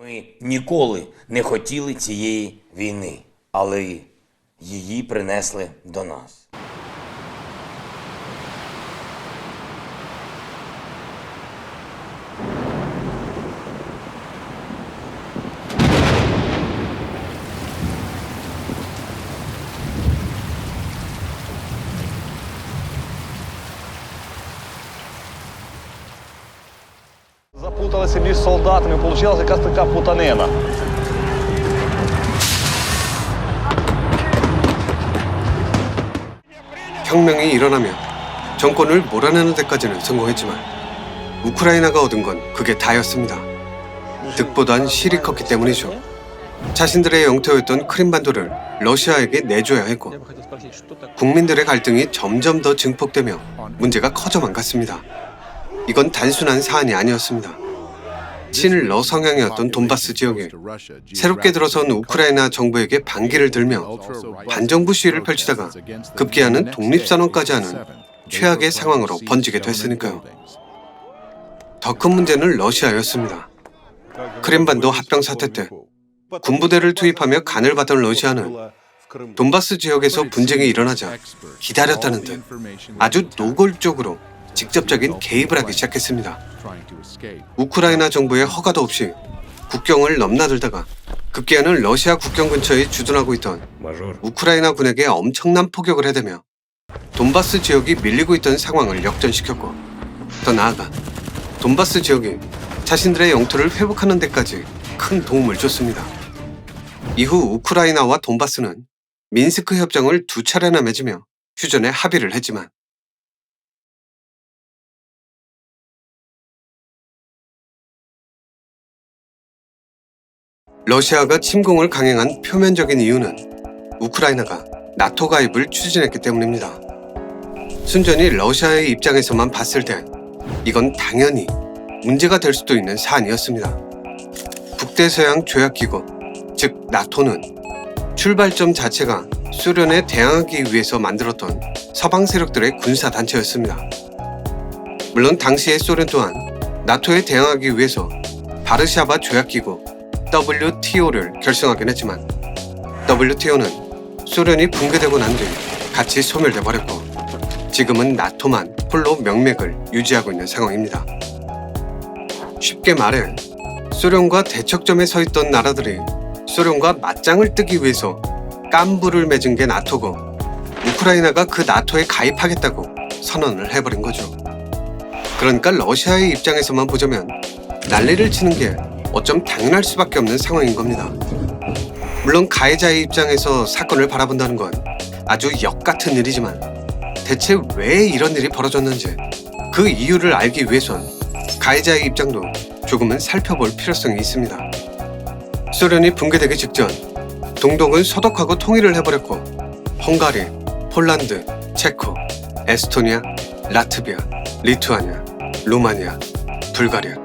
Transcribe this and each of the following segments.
Ми ніколи не хотіли цієї війни, але її принесли до нас. Запуталися між солдатами, вийшла якась така плутанина. 혁명이 일어나며 정권을 몰아내는 데까지는 성공했지만 우크라이나가 얻은 건 그게 다였습니다. 득보단 실이 컸기 때문이죠. 자신들의 영토였던 크림반도를 러시아에게 내줘야 했고 국민들의 갈등이 점점 더 증폭되며 문제가 커져만 갔습니다. 이건 단순한 사안이 아니었습니다. 친러 성향이었던 돈바스 지역에 새롭게 들어선 우크라이나 정부에게 반기를 들며 반정부 시위를 펼치다가 급기야는 독립선언까지 하는 최악의 상황으로 번지게 됐으니까요. 더 큰 문제는 러시아였습니다. 크림반도 합병 사태 때 군부대를 투입하며 간을 받던 러시아는 돈바스 지역에서 분쟁이 일어나자 기다렸다는 듯 아주 노골적으로 직접적인 개입을 하기 시작했습니다. 우크라이나 정부의 허가도 없이 국경을 넘나들다가 급기야는 러시아 국경 근처에 주둔하고 있던 우크라이나 군에게 엄청난 포격을 해대며 돈바스 지역이 밀리고 있던 상황을 역전시켰고 더 나아가 돈바스 지역이 자신들의 영토를 회복하는 데까지 큰 도움을 줬습니다. 이후 우크라이나와 돈바스는 민스크 협정을 2차례나 맺으며 휴전에 합의를 했지만 러시아가 침공을 강행한 표면적인 이유는 우크라이나가 나토 가입을 추진했기 때문입니다. 순전히 러시아의 입장에서만 봤을 때 이건 당연히 문제가 될 수도 있는 사안이었습니다. 북대서양 조약기구, 즉 나토는 출발점 자체가 소련에 대항하기 위해서 만들었던 서방 세력들의 군사단체였습니다. 물론 당시의 소련 또한 나토에 대항하기 위해서 바르샤바 조약기구 WTO를 결성하긴 했지만 WTO는 소련이 붕괴되고 난 뒤 같이 소멸돼 버렸고 지금은 나토만 홀로 명맥을 유지하고 있는 상황입니다. 쉽게 말해 소련과 대척점에 서 있던 나라들이 소련과 맞짱을 뜨기 위해서 깐부를 맺은 게 나토고 우크라이나가 그 나토에 가입하겠다고 선언을 해버린 거죠. 그러니까 러시아의 입장에서만 보자면 난리를 치는 게 어쩜 당연할 수밖에 없는 상황인 겁니다. 물론 가해자의 입장에서 사건을 바라본다는 건 아주 역같은 일이지만 대체 왜 이런 일이 벌어졌는지 그 이유를 알기 위해선 가해자의 입장도 조금은 살펴볼 필요성이 있습니다. 소련이 붕괴되기 직전 동독은 소독하고 통일을 해버렸고 헝가리, 폴란드, 체코, 에스토니아, 라트비아, 리투아니아, 루마니아, 불가리아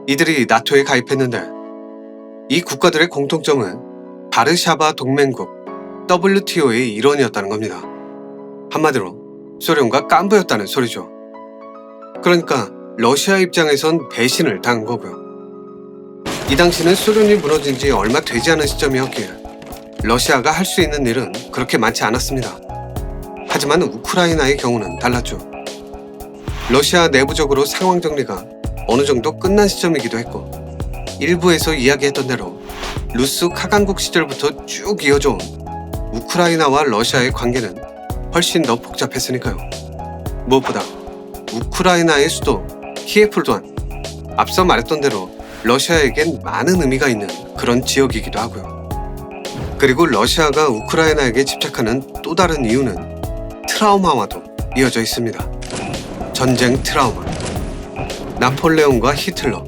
이들이 나토에 가입했는데 이 국가들의 공통점은 바르샤바 동맹국 WTO의 일원이었다는 겁니다. 한마디로 소련과 깐부였다는 소리죠. 그러니까 러시아 입장에선 배신을 당한 거고요. 이 당시는 소련이 무너진 지 얼마 되지 않은 시점이었기에 러시아가 할 수 있는 일은 그렇게 많지 않았습니다. 하지만 우크라이나의 경우는 달랐죠. 러시아 내부적으로 상황 정리가 어느 정도 끝난 시점이기도 했고 일부에서 이야기했던 대로 루스 카간국 시절부터 쭉 이어져온 우크라이나와 러시아의 관계는 훨씬 더 복잡했으니까요. 무엇보다 우크라이나의 수도 키예프 또한 앞서 말했던 대로 러시아에겐 많은 의미가 있는 그런 지역이기도 하고요. 그리고 러시아가 우크라이나에게 집착하는 또 다른 이유는 트라우마와도 이어져 있습니다. 전쟁 트라우마. 나폴레옹과 히틀러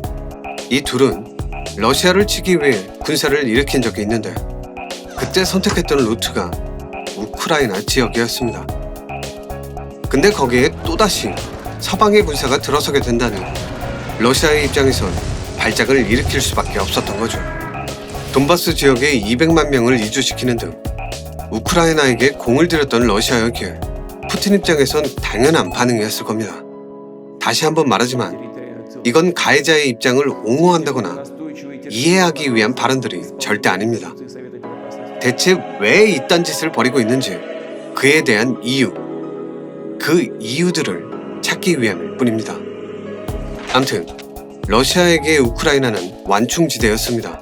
이 둘은 러시아를 치기 위해 군사를 일으킨 적이 있는데 그때 선택했던 루트가 우크라이나 지역이었습니다. 근데 거기에 또다시 서방의 군사가 들어서게 된다니 러시아의 입장에선 발작을 일으킬 수밖에 없었던 거죠. 돈바스 지역에 200만 명을 이주시키는 등 우크라이나에게 공을 들였던 러시아였기에 푸틴 입장에선 당연한 반응이었을 겁니다. 다시 한번 말하지만 이건 가해자의 입장을 옹호한다거나 이해하기 위한 발언들이 절대 아닙니다. 대체 왜 이딴 짓을 벌이고 있는지, 그에 대한 이유, 그 이유들을 찾기 위함일 뿐입니다. 암튼 러시아에게 우크라이나는 완충지대였습니다.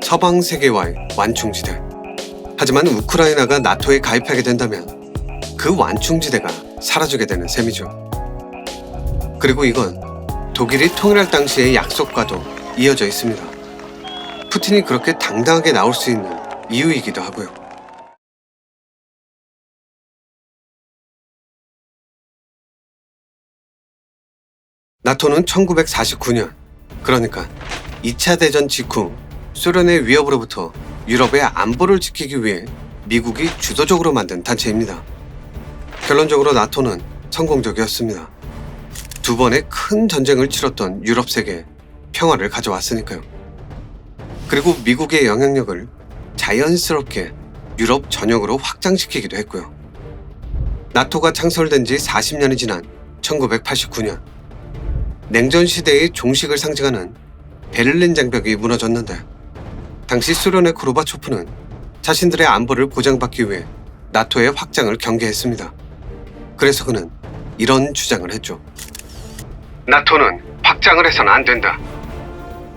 서방 세계와의 완충지대. 하지만 우크라이나가 나토에 가입하게 된다면 그 완충지대가 사라지게 되는 셈이죠. 그리고 이건 독일이 통일할 당시의 약속과도 이어져 있습니다. 푸틴이 그렇게 당당하게 나올 수 있는 이유이기도 하고요. 나토는 1949년, 그러니까 2차 대전 직후 소련의 위협으로부터 유럽의 안보를 지키기 위해 미국이 주도적으로 만든 단체입니다. 결론적으로 나토는 성공적이었습니다. 두 번의 큰 전쟁을 치렀던 유럽 세계에 평화를 가져왔으니까요. 그리고 미국의 영향력을 자연스럽게 유럽 전역으로 확장시키기도 했고요. 나토가 창설된 지 40년이 지난 1989년, 냉전 시대의 종식을 상징하는 베를린 장벽이 무너졌는데, 당시 소련의 고르바초프는 자신들의 안보를 보장받기 위해 나토의 확장을 경계했습니다. 그래서 그는 이런 주장을 했죠. 나토는 확장을 해서는 안 된다.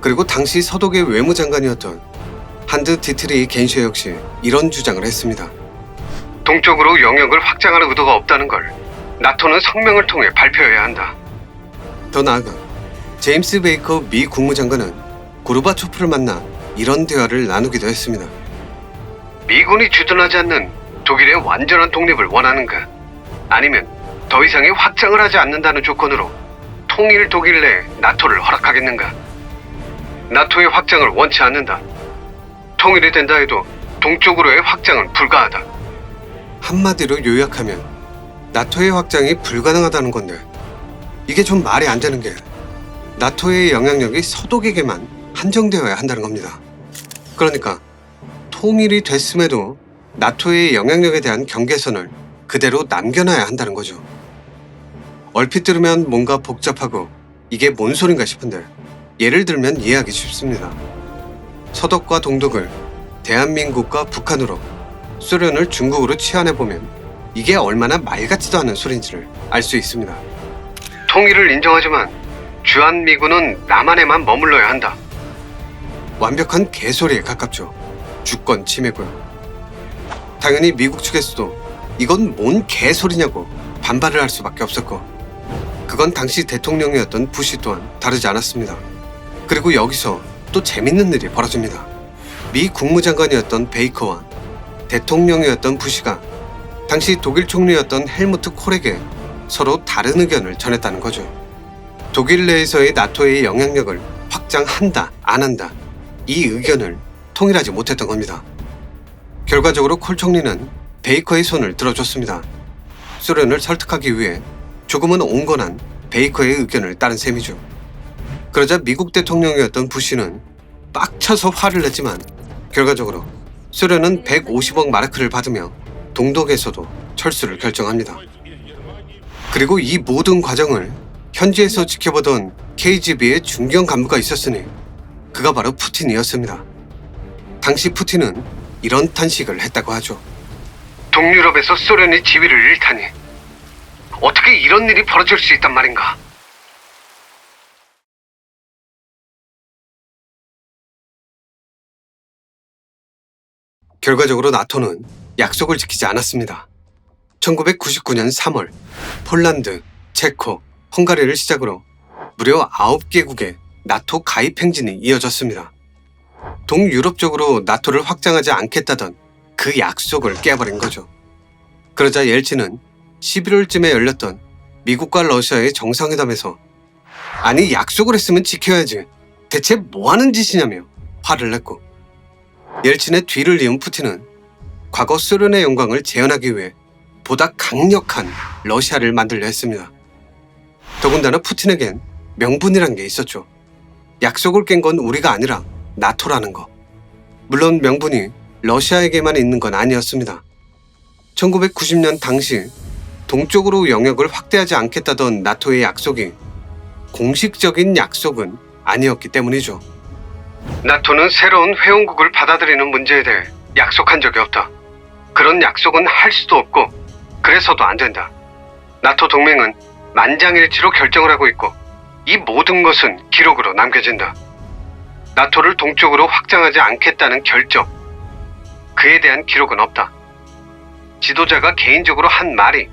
그리고 당시 서독의 외무장관이었던 한드 디트리 겐셰 역시 이런 주장을 했습니다. 동쪽으로 영역을 확장할 의도가 없다는 걸 나토는 성명을 통해 발표해야 한다. 더 나아가 제임스 베이커 미 국무장관은 고르바초프를 만나 이런 대화를 나누기도 했습니다. 미군이 주둔하지 않는 독일의 완전한 독립을 원하는가? 아니면 더 이상의 확장을 하지 않는다는 조건으로 통일 독일 내에 나토를 허락하겠는가? 나토의 확장을 원치 않는다. 통일이 된다 해도 동쪽으로의 확장은 불가하다. 한마디로 요약하면 나토의 확장이 불가능하다는 건데, 이게 좀 말이 안 되는 게 나토의 영향력이 서독에게만 한정되어야 한다는 겁니다. 그러니까 통일이 됐음에도 나토의 영향력에 대한 경계선을 그대로 남겨놔야 한다는 거죠. 얼핏 들으면 뭔가 복잡하고 이게 뭔 소린가 싶은데, 예를 들면 이해하기 쉽습니다. 서독과 동독을 대한민국과 북한으로, 소련을 중국으로 치환해보면 이게 얼마나 말 같지도 않은 소린지를 알 수 있습니다. 통일을 인정하지만 주한미군은 남한에만 머물러야 한다. 완벽한 개소리에 가깝죠. 주권 침해고요. 당연히 미국 측에서도 이건 뭔 개소리냐고 반발을 할 수밖에 없었고, 그건 당시 대통령이었던 부시 또한 다르지 않았습니다. 그리고 여기서 또 재밌는 일이 벌어집니다. 미 국무장관이었던 베이커와 대통령이었던 부시가 당시 독일 총리였던 헬무트 콜에게 서로 다른 의견을 전했다는 거죠. 독일 내에서의 나토의 영향력을 확장한다, 안 한다, 이 의견을 통일하지 못했던 겁니다. 결과적으로 콜 총리는 베이커의 손을 들어줬습니다. 소련을 설득하기 위해 조금은 온건한 베이커의 의견을 따른 셈이죠. 그러자 미국 대통령이었던 부시는 빡쳐서 화를 냈지만 결과적으로 소련은 150억 마르크를 받으며 동독에서도 철수를 결정합니다. 그리고 이 모든 과정을 현지에서 지켜보던 KGB의 중견 간부가 있었으니 그가 바로 푸틴이었습니다. 당시 푸틴은 이런 탄식을 했다고 하죠. 동유럽에서 소련이 지위를 잃다니, 어떻게 이런 일이 벌어질 수 있단 말인가? 결과적으로 나토는 약속을 지키지 않았습니다. 1999년 3월 폴란드, 체코, 헝가리를 시작으로 무려 9개국의 나토 가입 행진이 이어졌습니다. 동유럽 쪽으로 나토를 확장하지 않겠다던 그 약속을 깨버린 거죠. 그러자 옐친은 11월쯤에 열렸던 미국과 러시아의 정상회담에서 아니 약속을 했으면 지켜야지, 대체 뭐하는 짓이냐며 화를 냈고, 옐친의 뒤를 이은 푸틴은 과거 소련의 영광을 재현하기 위해 보다 강력한 러시아를 만들려 했습니다. 더군다나 푸틴에겐 명분이란 게 있었죠. 약속을 깬 건 우리가 아니라 나토라는 거. 물론 명분이 러시아에게만 있는 건 아니었습니다. 1990년 당시 동쪽으로 영역을 확대하지 않겠다던 나토의 약속이 공식적인 약속은 아니었기 때문이죠. 나토는 새로운 회원국을 받아들이는 문제에 대해 약속한 적이 없다. 그런 약속은 할 수도 없고 그래서도 안 된다. 나토 동맹은 만장일치로 결정을 하고 있고 이 모든 것은 기록으로 남겨진다. 나토를 동쪽으로 확장하지 않겠다는 결정, 그에 대한 기록은 없다. 지도자가 개인적으로 한 말이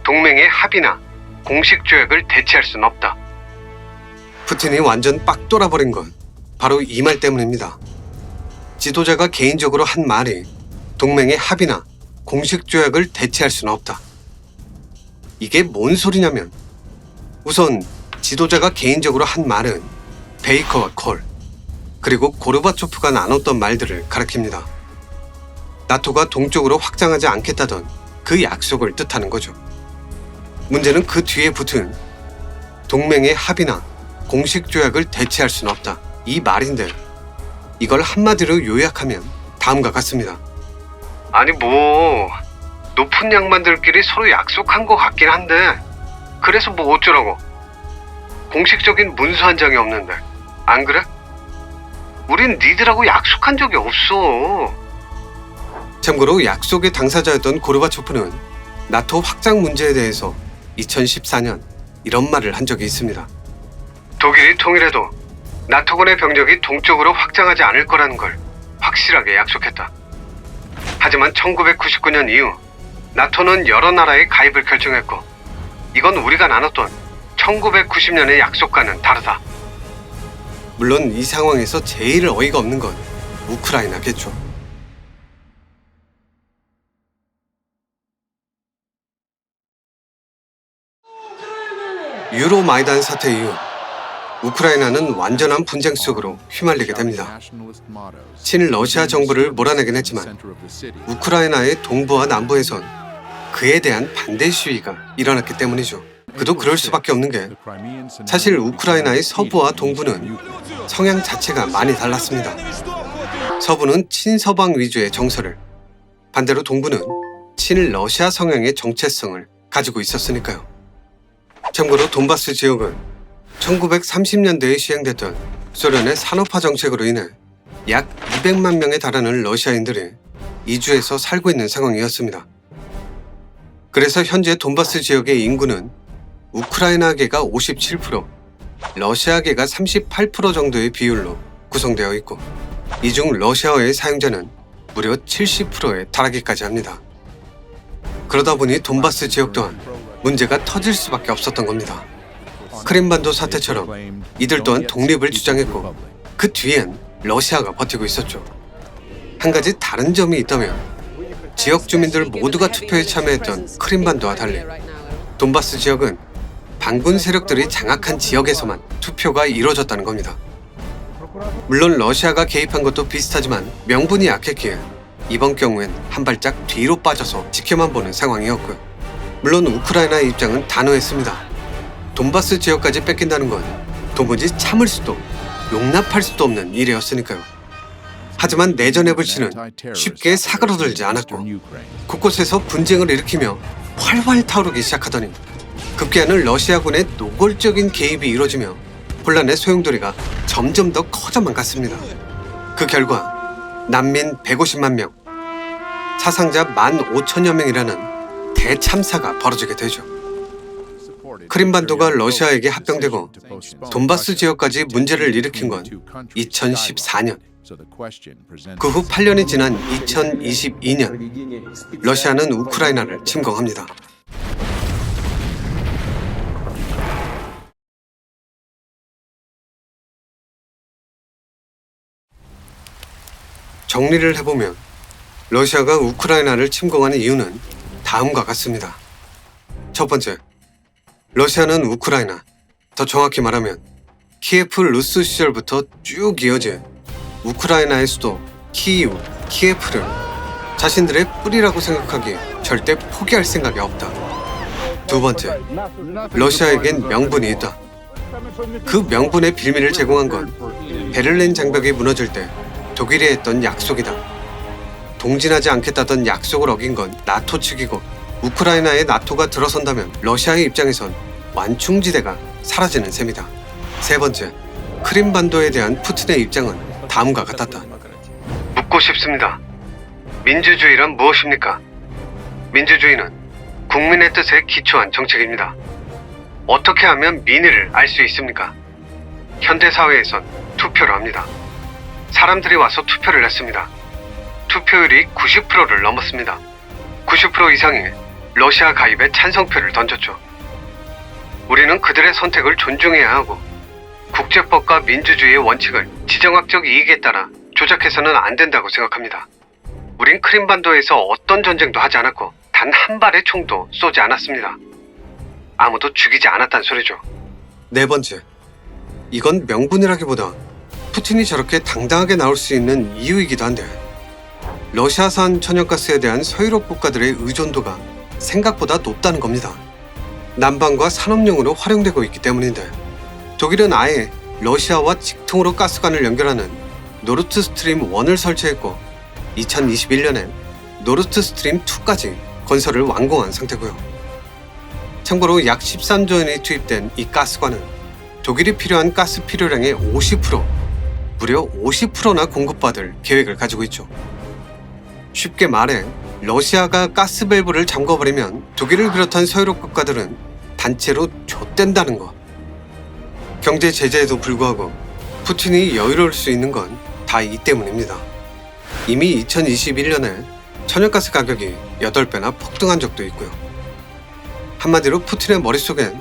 동맹의 합의나 공식 조약을 대체할 수는 없다. 푸틴이 완전 빡 돌아버린 건 바로 이 말 때문입니다. 지도자가 개인적으로 한 말이 동맹의 합의나 공식 조약을 대체할 수는 없다. 이게 뭔 소리냐면 우선 지도자가 개인적으로 한 말은 베이커와 콜 그리고 고르바초프가 나눴던 말들을 가리킵니다. 나토가 동쪽으로 확장하지 않겠다던 그 약속을 뜻하는 거죠. 문제는 그 뒤에 붙은 동맹의 합의나 공식 조약을 대체할 수는 없다. 이 말인데 이걸 한마디로 요약하면 다음과 같습니다. 아니 뭐 높은 양반들끼리 서로 약속한 것 같긴 한데 그래서 뭐 어쩌라고. 공식적인 문서 한 장이 없는데 안 그래? 우린 니들하고 약속한 적이 없어. 참고로 약속의 당사자였던 고르바초프는 나토 확장 문제에 대해서 2014년 이런 말을 한 적이 있습니다. 독일이 통일해도 나토군의 병력이 동쪽으로 확장하지 않을 거라는 걸 확실하게 약속했다. 하지만 1999년 이후 나토는 여러 나라의 가입을 결정했고 이건 우리가 나눴던 1990년의 약속과는 다르다. 물론 이 상황에서 제일 어이가 없는 건 우크라이나겠죠. 유로마이단 사태 이후 우크라이나는 완전한 분쟁 속으로 휘말리게 됩니다. 친러시아 정부를 몰아내긴 했지만 우크라이나의 동부와 남부에선 그에 대한 반대 시위가 일어났기 때문이죠. 그도 그럴 수밖에 없는 게 사실 우크라이나의 서부와 동부는 성향 자체가 많이 달랐습니다. 서부는 친서방 위주의 정서를, 반대로 동부는 친러시아 성향의 정체성을 가지고 있었으니까요. 참고로 돈바스 지역은 1930년대에 시행됐던 소련의 산업화 정책으로 인해 약 200만 명에 달하는 러시아인들이 이주해서 살고 있는 상황이었습니다. 그래서 현재 돈바스 지역의 인구는 우크라이나계가 57%, 러시아계가 38% 정도의 비율로 구성되어 있고 이 중 러시아어의 사용자는 무려 70%에 달하기까지 합니다. 그러다 보니 돈바스 지역 또한 문제가 터질 수밖에 없었던 겁니다. 크림반도 사태처럼 이들 또한 독립을 주장했고 그 뒤엔 러시아가 버티고 있었죠. 한 가지 다른 점이 있다면 지역 주민들 모두가 투표에 참여했던 크림반도와 달리 돈바스 지역은 반군 세력들이 장악한 지역에서만 투표가 이루어졌다는 겁니다. 물론 러시아가 개입한 것도 비슷하지만 명분이 약했기에 이번 경우엔 한 발짝 뒤로 빠져서 지켜만 보는 상황이었고요. 물론 우크라이나의 입장은 단호했습니다. 돈바스 지역까지 뺏긴다는 건 도무지 참을 수도 용납할 수도 없는 일이었으니까요. 하지만 내전의 불씨는 쉽게 사그러들지 않았고 곳곳에서 분쟁을 일으키며 활활 타오르기 시작하더니 급기야는 러시아군의 노골적인 개입이 이루어지며 혼란의 소용돌이가 점점 더 커져만 갔습니다. 그 결과 난민 150만 명, 사상자 15,000여 명이라는 대참사가 벌어지게 되죠. 크림반도가 러시아에게 합병되고 돈바스 지역까지 문제를 일으킨 건 2014년. 그 후 8년이 지난 2022년 러시아는 우크라이나를 침공합니다. 정리를 해보면 러시아가 우크라이나를 침공하는 이유는 다음과 같습니다. 첫 번째, 러시아는 우크라이나, 더 정확히 말하면 키예프 루스 시절부터 쭉 이어진 우크라이나의 수도 키이우, 키예프를 자신들의 뿌리라고 생각하기에 절대 포기할 생각이 없다. 두 번째, 러시아에겐 명분이 있다. 그 명분의 빌미를 제공한 건 베를린 장벽이 무너질 때 독일이 했던 약속이다. 동진하지 않겠다던 약속을 어긴 건 나토 측이고 우크라이나에 나토가 들어선다면 러시아의 입장에선 완충지대가 사라지는 셈이다. 세 번째, 크림반도에 대한 푸틴의 입장은 다음과 같았다. 묻고 싶습니다. 민주주의란 무엇입니까? 민주주의는 국민의 뜻에 기초한 정책입니다. 어떻게 하면 민의를 알 수 있습니까? 현대사회에선 투표를 합니다. 사람들이 와서 투표를 했습니다. 투표율이 90%를 넘었습니다. 90% 이상이 러시아 가입에 찬성표를 던졌죠. 우리는 그들의 선택을 존중해야 하고 국제법과 민주주의의 원칙을 지정학적 이익에 따라 조작해서는 안 된다고 생각합니다. 우린 크림반도에서 어떤 전쟁도 하지 않았고 단 한 발의 총도 쏘지 않았습니다. 아무도 죽이지 않았단 소리죠. 네 번째, 이건 명분이라기보다 푸틴이 저렇게 당당하게 나올 수 있는 이유이기도 한데, 러시아산 천연가스에 대한 서유럽 국가들의 의존도가 생각보다 높다는 겁니다. 난방과 산업용으로 활용되고 있기 때문인데, 독일은 아예 러시아와 직통으로 가스관을 연결하는 노르트스트림 1을 설치했고 2021년엔 노르트스트림 2까지 건설을 완공한 상태고요. 참고로 약 13조 원이 투입된 이 가스관은 독일이 필요한 가스 필요량의 50%, 무려 50%나 공급받을 계획을 가지고 있죠. 쉽게 말해 러시아가 가스 밸브를 잠궈버리면 독일을 비롯한 서유럽 국가들은 단체로 좆된다는 것. 경제 제재에도 불구하고 푸틴이 여유로울 수 있는 건 다 이 때문입니다. 이미 2021년에 천연가스 가격이 8배나 폭등한 적도 있고요. 한마디로 푸틴의 머릿속엔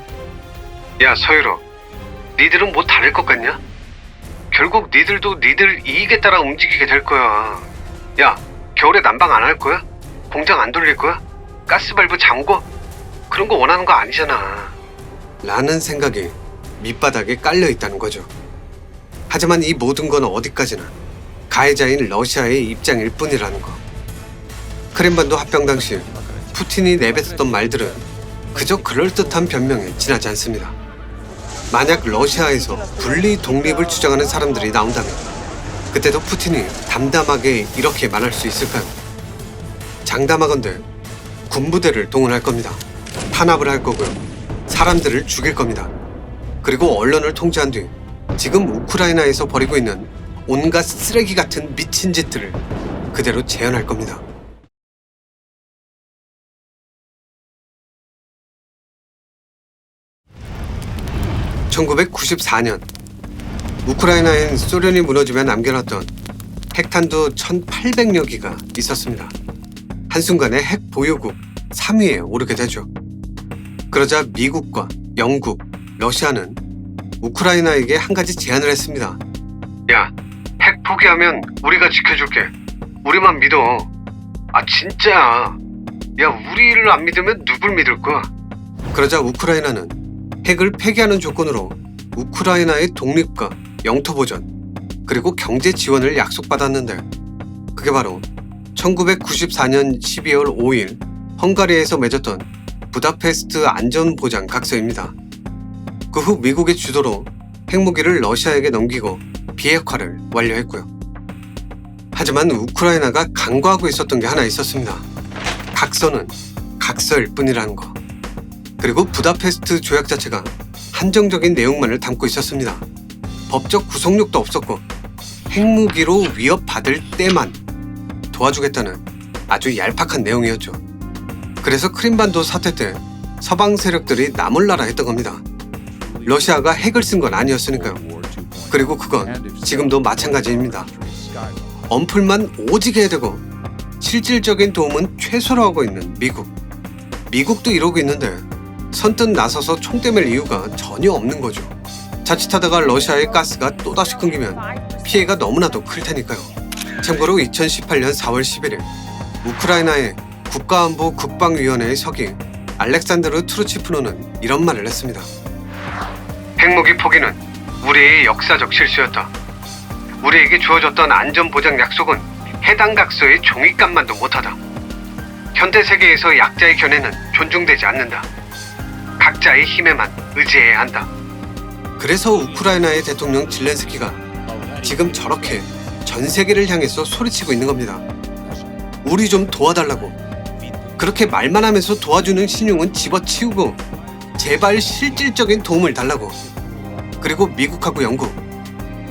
야 서유럽, 니들은 뭐 다를 것 같냐? 결국 니들도 니들 이익에 따라 움직이게 될 거야. 야, 겨울에 난방 안 할 거야? 공장 안 돌릴 거야? 가스 밸브 잠궈? 그런 거 원하는 거 아니잖아. 라는 생각이 밑바닥에 깔려 있다는 거죠. 하지만 이 모든 건 어디까지나 가해자인 러시아의 입장일 뿐이라는 거. 크림반도 합병 당시 푸틴이 내뱉었던 말들은 그저 그럴듯한 변명에 지나지 않습니다. 만약 러시아에서 분리 독립을 주장하는 사람들이 나온다면 그때도 푸틴이 담담하게 이렇게 말할 수 있을까요? 장담하건대 군부대를 동원할 겁니다. 탄압을 할 거고요. 사람들을 죽일 겁니다. 그리고 언론을 통제한 뒤 지금 우크라이나에서 벌이고 있는 온갖 쓰레기 같은 미친 짓들을 그대로 재현할 겁니다. (1994년) 우크라이나엔 소련이 무너지며 남겨놨던 핵탄두 1,800여 기가 있었습니다. 한순간에 핵 보유국 3위에 오르게 되죠. 그러자 미국과 영국, 러시아는 우크라이나에게 한 가지 제안을 했습니다. 야, 핵 포기하면 우리가 지켜줄게. 우리만 믿어. 아 진짜야. 야, 우리를 안 믿으면 누굴 믿을 거야? 그러자 우크라이나는 핵을 폐기하는 조건으로 우크라이나의 독립과 영토 보전, 그리고 경제 지원을 약속받았는데, 그게 바로 1994년 12월 5일 헝가리에서 맺었던 부다페스트 안전보장 각서입니다. 그 후 미국의 주도로 핵무기를 러시아에게 넘기고 비핵화를 완료했고요. 하지만 우크라이나가 간과하고 있었던 게 하나 있었습니다. 각서는 각서일 뿐이라는 거. 그리고 부다페스트 조약 자체가 한정적인 내용만을 담고 있었습니다. 법적 구속력도 없었고 핵무기로 위협받을 때만 도와주겠다는 아주 얄팍한 내용이었죠. 그래서 크림반도 사태 때 서방 세력들이 나몰라라 했던 겁니다. 러시아가 핵을 쓴 건 아니었으니까요. 그리고 그건 지금도 마찬가지입니다. 언플만 오지게 해대고 실질적인 도움은 최소로 하고 있는 미국. 미국도 이러고 있는데 선뜻 나서서 총 떼맬 이유가 전혀 없는 거죠. 자칫하다가 러시아의 가스가 또다시 끊기면 피해가 너무나도 클 테니까요. 참고로 2018년 4월 11일 우크라이나의 국가안보 국방위원회의 서기 알렉산드르 투르치프노는 이런 말을 했습니다. 핵무기 포기는 우리의 역사적 실수였다. 우리에게 주어졌던 안전보장 약속은 해당 각서의 종이값만도 못하다. 현대 세계에서 약자의 견해는 존중되지 않는다. 각자의 힘에만 의지해야 한다. 그래서 우크라이나의 대통령 질렌스키가 지금 저렇게 전 세계를 향해서 소리치고 있는 겁니다. 우리 좀 도와달라고. 그렇게 말만 하면서 도와주는 신용은 집어치우고 제발 실질적인 도움을 달라고. 그리고 미국하고 영국,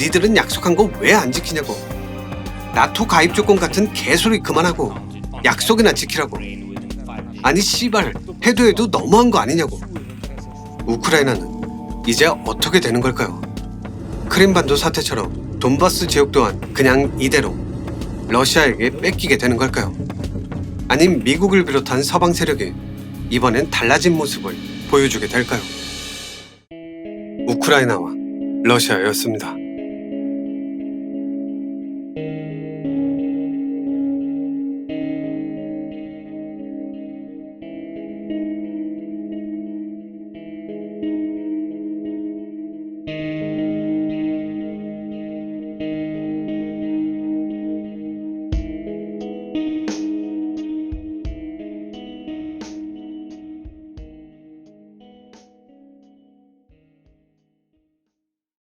니들은 약속한 거 왜 안 지키냐고. 나토 가입 조건 같은 개소리 그만하고 약속이나 지키라고. 아니 씨발 해도 너무한 거 아니냐고. 우크라이나는 이제 어떻게 되는 걸까요? 크림반도 사태처럼 돈바스 지역 또한 그냥 이대로 러시아에게 뺏기게 되는 걸까요? 아님 미국을 비롯한 서방 세력이 이번엔 달라진 모습을 보여주게 될까요? 우크라이나와 러시아였습니다.